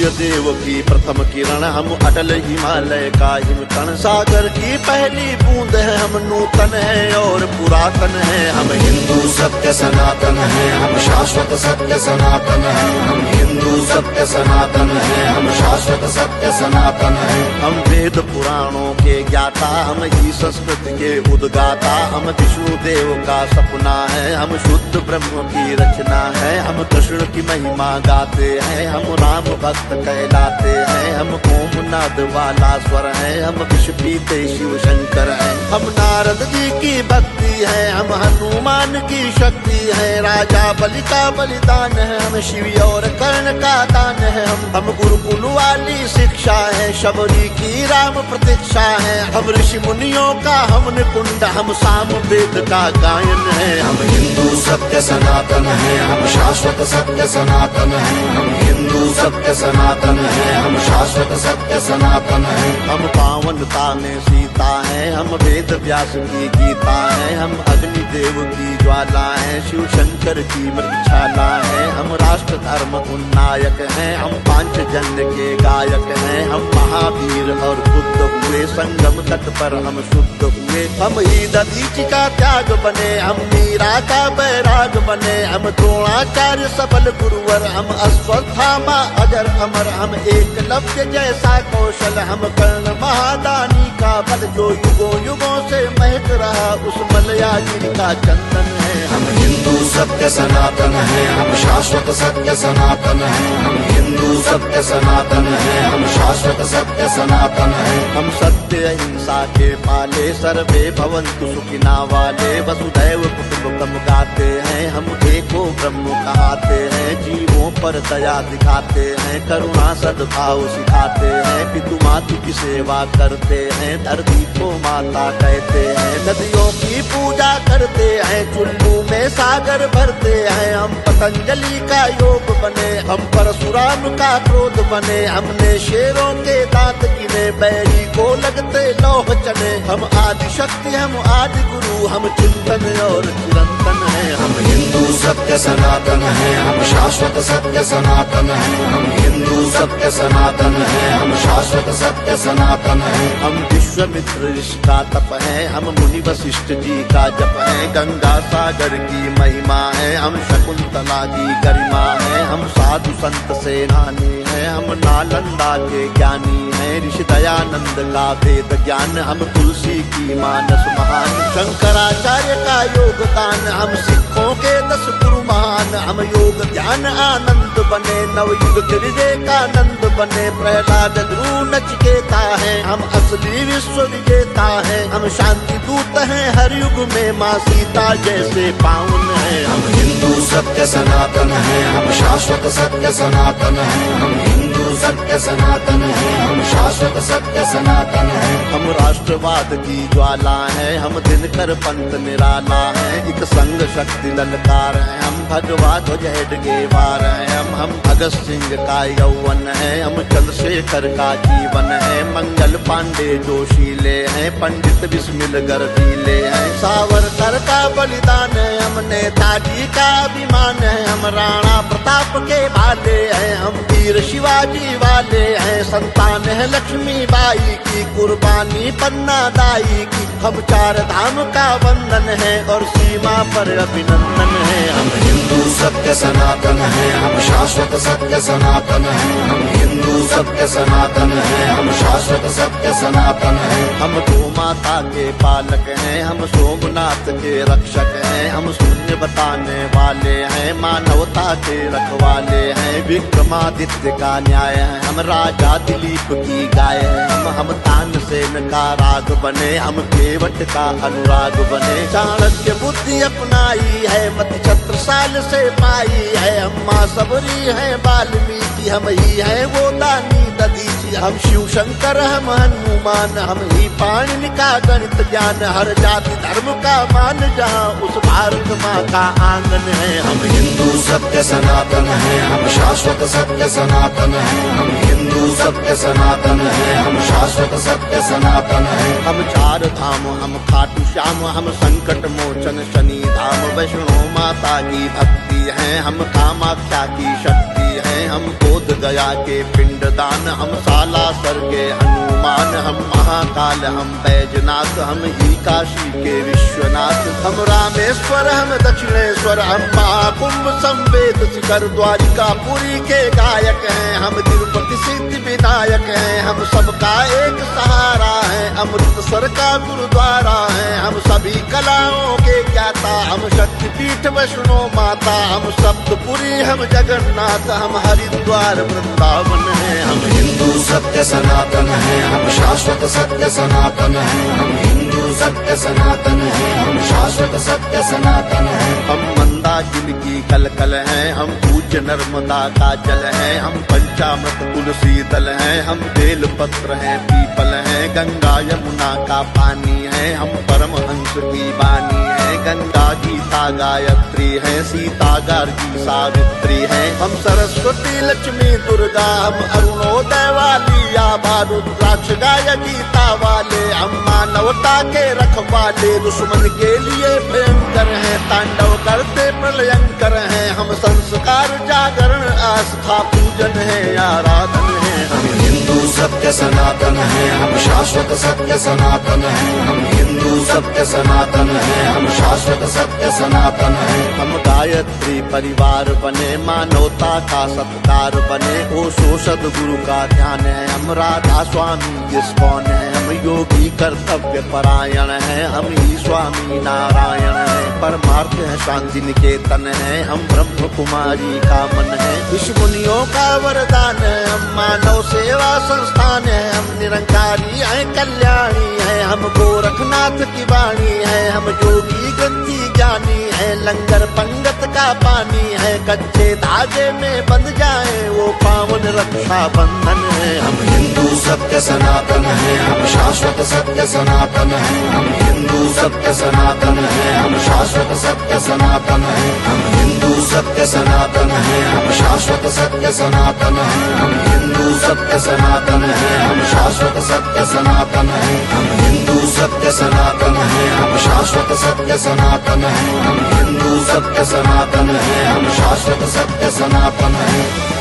सूर्य देव की प्रथम किरण, हम अटल हिमालय का हिमकण। सागर की पहली बूंद है, हम नूतन है और पुरातन है। हम हिंदू सत्य सनातन है, हम शाश्वत सत्य सनातन है। हम हिंदू सत्य सनातन है, हम शाश्वत सत्य सनातन है। हम वेद पुराणों के ज्ञाता, हम ही संस्कृत के उद्गाता। हम विष्णु देव का सपना है, हम शुद्ध ब्रह्म की रचना है। हम कृष्ण की महिमा गाते हैं, हम राम भक्त कहलाते हैं। हम ओम नाद वाला स्वर है, हम विष पीते शिव शंकर है। हम नारद जी की भक्ति है, हम हनुमान की शक्ति है। राजा बलि का बलिदान है, हम शिव और कर्ण का दान है। हम गुरुकुल वाली शिक्षा है, शबरी की राम प्रतीक्षा है। हम ऋषि मुनियों का हम निकुंड, हम साम वेद का गायन है। हम हिंदू सत्य सनातन है, हम शाश्वत सत्य सनातन है। हम हिंदू सत्य सनातन है, हम शाश्वत सत्य सनातन है। हम पावनता में सीता है, हम वेद व्यास की गीता है। हम अग्नि देव की ज्वाला है, शिव शंकर की मृक्षाला है। हम राष्ट्र धर्म उन्नायक हैं, हम पांचजन्य के गायक हैं। हम महावीर और बुद्ध हुए, संगम तट पर हम शुद्ध हुए। हम ही दधीचि का त्याग बने, हम मीरा का बैराग बने। हम द्रोणाचार्य सबल गुरुवर, हम अश्वत्थामा अजर अमर। हम एकलव्य जैसा कौशल, हम कर्ण महादानी का बल। जो युगों युगों से महक रहा, उस मलयाजी का चंदन है। हम हिंदू सत्य सनातन है, हम शाश्वत सत्य सनातन है। हम हिंदू सत्य सनातन है, हम शाश्वत सत्य सनातन है। हम सत्य अहिंसा के पाले, सर्वे भवन्तु सुखिना वाले। वसुधैव कुटुम्बकम् गाते हैं, हम एको ब्रह्म कहाते हैं। जीवों पर दया दिखाते हैं, करुणा सद्भाव सिखाते हैं। पितु मातु की सेवा करते हैं, धरती को माता कहते हैं। नदियों की पूजा करते हैं, चुल्लू में सागर भरते हैं। हम पतंजलि का योग बने, हम परशुराम का क्रोध बने। हमने शेरों के दांत गिने, बैरी को लगते लौह चने। हम आदि शक्ति, हम आदि गुरु, हम चिंतन और चिरंतन है। हम हिंदू सत्य सनातन है, हम शाश्वत सत्य सनातन है। हम हिंदू सत्य सनातन है, हम शाश्वत सत्य सनातन है। हम विश्वामित्र ऋषि का तप है, हम मुनि वशिष्ठ जी का जप है। गंगा सागर की महिमा है, हम शकुंतला की गरिमा है। हम साधु संत सेनानी है, हम नालंदा के ज्ञानी है। ऋषि दयानंद का वेद ज्ञान, हम तुलसी की मानस महान। शंकराचार्य का योगदान, हम सिखों के 10 गुरु महान। हम योग ध्यान आनंद बने, नवयुग के विवेकानंद बने। प्रहलाद ध्रुव नचिकेता है, हम असली विश्व विजेता है। हम शांति दूत हैं हर युग में, माँ सीता जैसे पावन है। हम हिंदू सत्य सनातन है, हम शाश्वत सत्य सनातन है। हम हिंदू सत्य सनातन है, हम शाश्वत सत्य सनातन है। हम राष्ट्रवाद की ज्वाला है, हम दिनकर पंथ निराला है। एक संग शक्ति ललकार है, हम भगवा ध्वज हेडगेवार है। हम भगत सिंह का यौवन है, हम चंद्रशेखर का जीवन है। मंगल पांडे जोशीले हैं, पंडित बिस्मिल गर्दीले हैं। सावरकर का बलिदान है, हम नेताजी का अभिमान है। हम राणा प्रताप के भाले हैं, हम वीर शिवाजी वाले हैं। संतान है लक्ष्मी बाई की, कुर्बानी पन्ना दाई की। हम 4 धाम का वंदन है, और सीमा पर अभिनंदन है। हम हिंदू सत्य सनातन है, हम शाश्वत सत्य सनातन है। हम हिंदू सत्य सनातन है, हम शाश्वत सत्य सनातन है। हम गौ माता के पालक हैं, हम सोमनाथ के रक्षक हैं। हम शून्य बताने वाले हैं, मानवता के रखवाले हैं। विक्रमादित्य का न्याय है, हम राजा दिलीप की गाय है। हम तानसेन का राग बने, हम केवट का अनुराग बने। चाणक्य बुद्धि अपनाई है, मति छत्रसाल से पाई है। हम माँ सबरी है वाल्मीकि, हम ही है वो दानी दधीचि। हम शिव शंकर, हम हनुमान, हम ही पाणिनि का गणित ज्ञान। हर जाति धर्म का मान, जहाँ उस भारत माँ का आंगन है। हम हिंदू सत्य सनातन है, हम शाश्वत सत्य सनातन है। हम हिंदू सत्य सनातन है, हम शाश्वत सत्य सनातन है। हम 4 धाम, हम खाटू श्याम, हम संकट मोचन शनि धाम। वैष्णो माता की भक्ति है, हम कामाख्या की शक्ति है। हम बोध गया के पिंडदान, हम सालासर के हनुमान, हम महाकाल, हम बैजनाथ, हम ही काशी के विश्वनाथ, हम रामेश्वर, हम दक्षिणेश्वर, हम महाकुंभ संवेद शिखर द्वारिका पुरी के गायक हैं, हम तिरुपति सिद्धि विनायक हैं, हम सबका एक सहारा है, अमृतसर का गुरुद्वारा है, हम सभी कलाओं के ज्ञाता, हम शक्तिपीठ वैष्णो माता, हम सप्तपुरी, हम जगन्नाथ, हम हरिद्वार वृंदावन है, हम हिंदू सत्य सनातन है, हम शाश्वत सत्य सनातन है, हम हिंदू सत्य सनातन है, हम शाश्वत सत्य सनातन है। हम मंदाकिनी की कलकल हैं, हम पूज्य नर्मदा का जल हैं, हम पंचामृत तुलसी दल हैं, हम बेल पत्र हैं, पीपल हैं, गंगा यमुना का पानी है, हम परमहंस की वाणी है, गंगा गीता गायत्री है, सीता गार्गी सावित्री है, हम सरस्वती लक्ष्मी दुर्गा, हम अरुणोदय वाली आभा रुद्राक्ष गाय गीता वाले, हम मानवता के रखवाले, दुश्मन के लिए भयंकर है, तांडव करते प्रलयंकर हैं, हम संस्कार जागरण आस्था पूजन है, आराधन है। हम हिंदू सत्य सनातन है, हम शाश्वत सत्य सनातन है, हम हिंदू सत्य सनातन है, हम शाश्वत सत्य सनातन है। हम गायत्री परिवार बने, मानवता का सत्कार बने, ओशो सद्गुरु का ध्यान है, हम राधा स्वामी इस्कॉन है, हम योगी कर्तव्य परायण है, हम ही स्वामी नारायण है, परमार्थ है शांति निकेतन है, हम ब्रह्म कुमारी का मन है, ऋषि मुनियों का वरदान है, हम मानव सेवा संस्थान है, हम निरंकारी हैं कल्याणी है, हम गोरखनाथ की वाणी है, हम योगी ग्रंथी ज्ञानी है, लंगर पंगत का पानी है, कच्चे धागे में बंध जाए वो पावन रक्षा बंधन है। हम हिंदू सत्य सनातन है, हम शाश्वत सत्य सनातन है, हम हिंदू सत्य सनातन है, हम शाश्वत सत्य सनातन है, हम हिंदू सत्य सनातन है, हम शाश्वत सत्य सनातन है, हम हिंदू सत्य सनातन है, हम शाश्वत सत्य सनातन है, हम हिंदू सत्य सनातन है, हम शाश्वत सत्य सनातन है, हम हिंदू सत्य सनातन है, हम शाश्वत सत्य सनातन है।